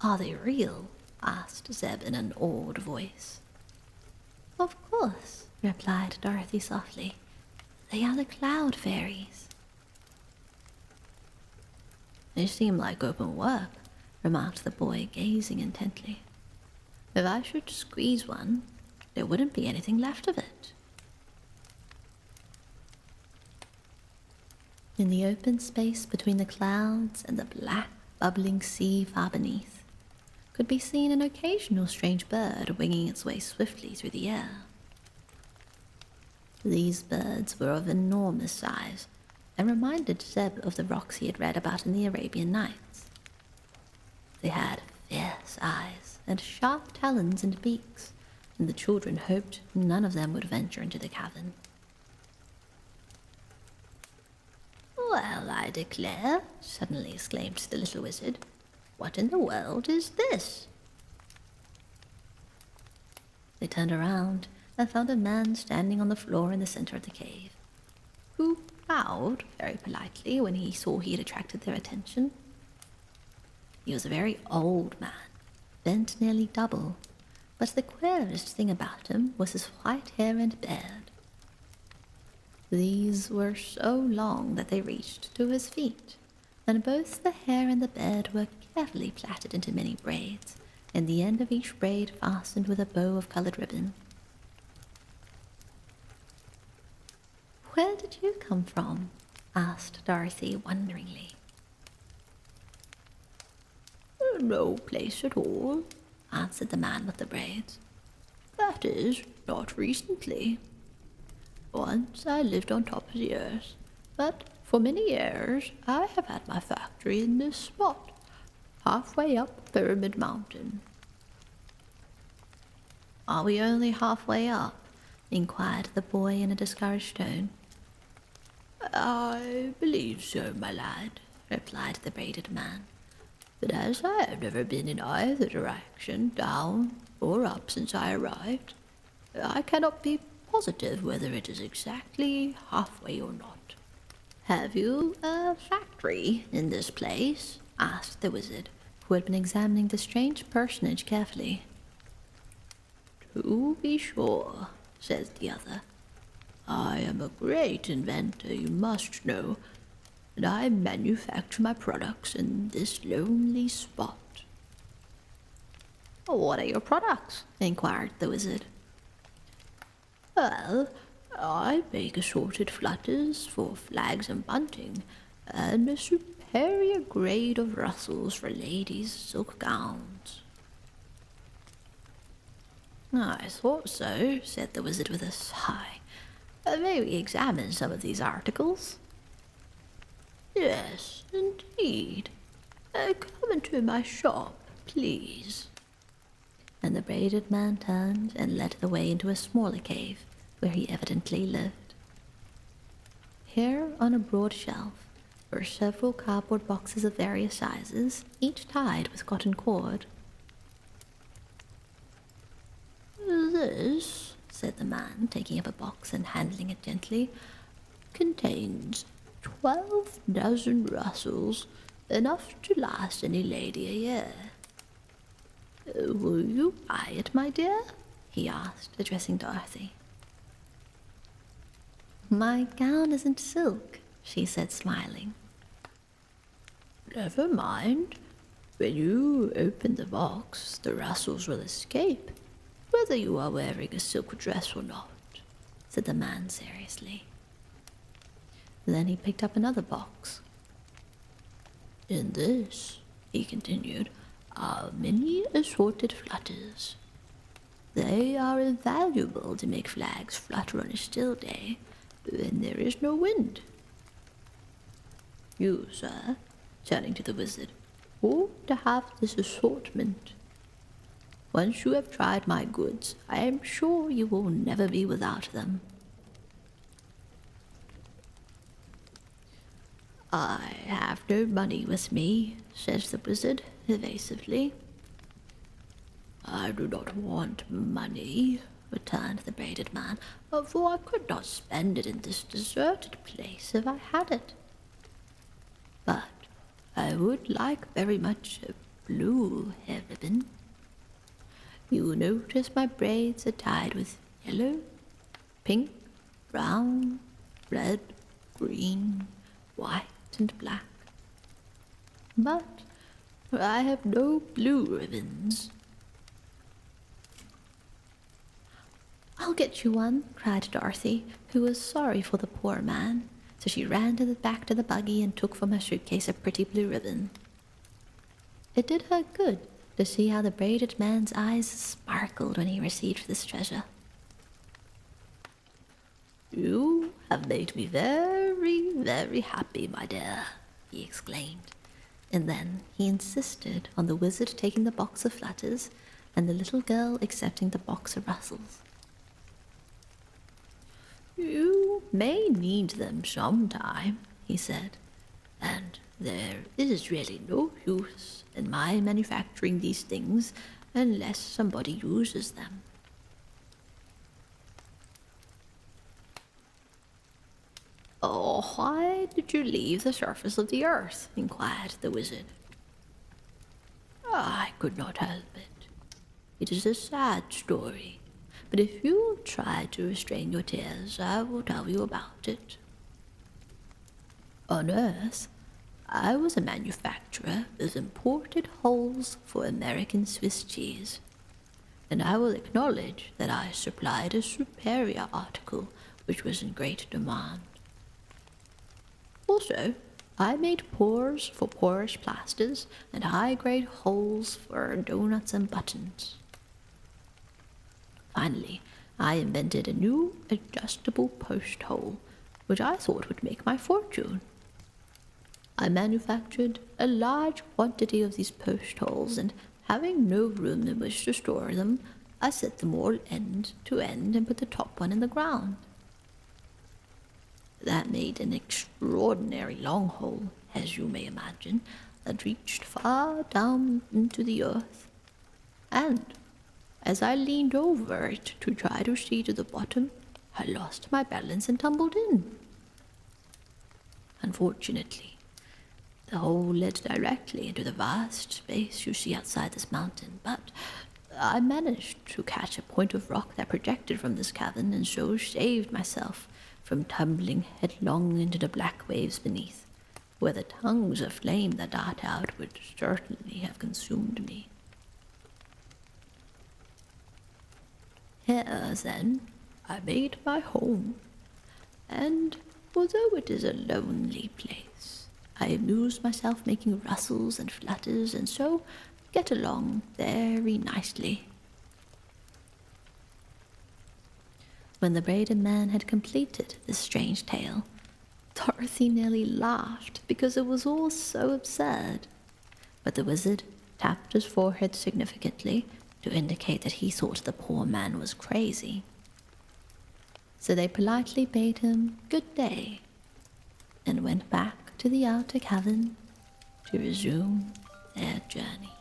"Are they real?" asked Zeb in an awed voice. "Of course," replied Dorothy softly. "They are the cloud fairies." "They seem like open work," remarked the boy, gazing intently. "If I should squeeze one, there wouldn't be anything left of it." In the open space between the clouds and the black, bubbling sea far beneath, could be seen an occasional strange bird winging its way swiftly through the air. These birds were of enormous size and reminded Zeb of the rocks he had read about in the Arabian Nights. They had fierce eyes and sharp talons and beaks, and the children hoped none of them would venture into the cavern. "Well, I declare," suddenly exclaimed the little wizard. "What in the world is this?" They turned around and found a man standing on the floor in the center of the cave, who bowed very politely when he saw he had attracted their attention. He was a very old man, bent nearly double, but the queerest thing about him was his white hair and beard. These were so long that they reached to his feet, and both the hair and the beard were carefully plaited into many braids, and the end of each braid fastened with a bow of colored ribbon. "Where did you come from?" asked Dorothy wonderingly. "No place at all," answered the man with the braids. "That is, not recently. Once I lived on top of the earth, but for many years I have had my factory in this spot, halfway up Pyramid Mountain." "Are we only halfway up?" inquired the boy in a discouraged tone. "I believe so, my lad," replied the braided man. "But as I have never been in either direction, down or up, since I arrived, I cannot be positive whether it is exactly halfway or not." "Have you a factory in this place?" asked the wizard, who had been examining the strange personage carefully. "To be sure," said the other. "I am a great inventor, you must know, and I manufacture my products in this lonely spot." "What are your products?" inquired the wizard. "Well, I make assorted flutters for flags and bunting, and a superior grade of rustles for ladies' silk gowns." "I thought so," said the wizard with a sigh. "May we examine some of these articles?" "Yes, indeed. Come into my shop, please." And the braided man turned and led the way into a smaller cave, where he evidently lived. Here, on a broad shelf, were several cardboard boxes of various sizes, each tied with cotton cord. "This," said the man, taking up a box and handling it gently, "contains 12 dozen rustles, enough to last any lady a year. Will you buy it, my dear?" he asked, addressing Dorothy. "My gown isn't silk," she said, smiling. "Never mind. When you open the box, the rustles will escape, whether you are wearing a silk dress or not," said the man seriously. Then he picked up another box. "In this," he continued, "are many assorted flutters. They are invaluable to make flags flutter on a still day when there is no wind. You, sir," turning to the wizard, "ought to have this assortment. Once you have tried my goods, I am sure you will never be without them." "I have no money with me," says the wizard evasively. "I do not want money," returned the braided man, "for I could not spend it in this deserted place if I had it. But I would like very much a blue hair ribbon. You will notice my braids are tied with yellow, pink, brown, red, green, white, and black. But I have no blue ribbons." "I'll get you one," cried Dorothy, who was sorry for the poor man, so she ran back to the buggy and took from her suitcase a pretty blue ribbon. It did her good to see how the braided man's eyes sparkled when he received this treasure. "You have made me very, very happy, my dear," he exclaimed, and then he insisted on the wizard taking the box of flutters and the little girl accepting the box of rustles. "You may need them sometime," he said, "and there is really no use in my manufacturing these things unless somebody uses them." "Oh, why did you leave the surface of the earth?" inquired the wizard. "I could not help it. It is a sad story, but if you will try to restrain your tears, I will tell you about it. On Earth, I was a manufacturer of imported hulls for American Swiss cheese, and I will acknowledge that I supplied a superior article which was in great demand. Also, I made pores for porous plasters and high-grade holes for donuts and buttons. Finally, I invented a new adjustable post hole, which I thought would make my fortune. I manufactured a large quantity of these post holes, and having no room in which to store them, I set them all end to end and put the top one in the ground. That made an extraordinary long hole, as you may imagine, that reached far down into the earth. And as I leaned over it to try to see to the bottom, I lost my balance and tumbled in. Unfortunately, the hole led directly into the vast space you see outside this mountain, but I managed to catch a point of rock that projected from this cavern, and so saved myself from tumbling headlong into the black waves beneath, where the tongues of flame that dart out would certainly have consumed me. Here, then, I made my home, and although it is a lonely place, I amuse myself making rustles and flutters, and so get along very nicely." When the braided man had completed this strange tale, Dorothy nearly laughed because it was all so absurd, but the wizard tapped his forehead significantly to indicate that he thought the poor man was crazy. So they politely bade him good day and went back to the outer cavern to resume their journey.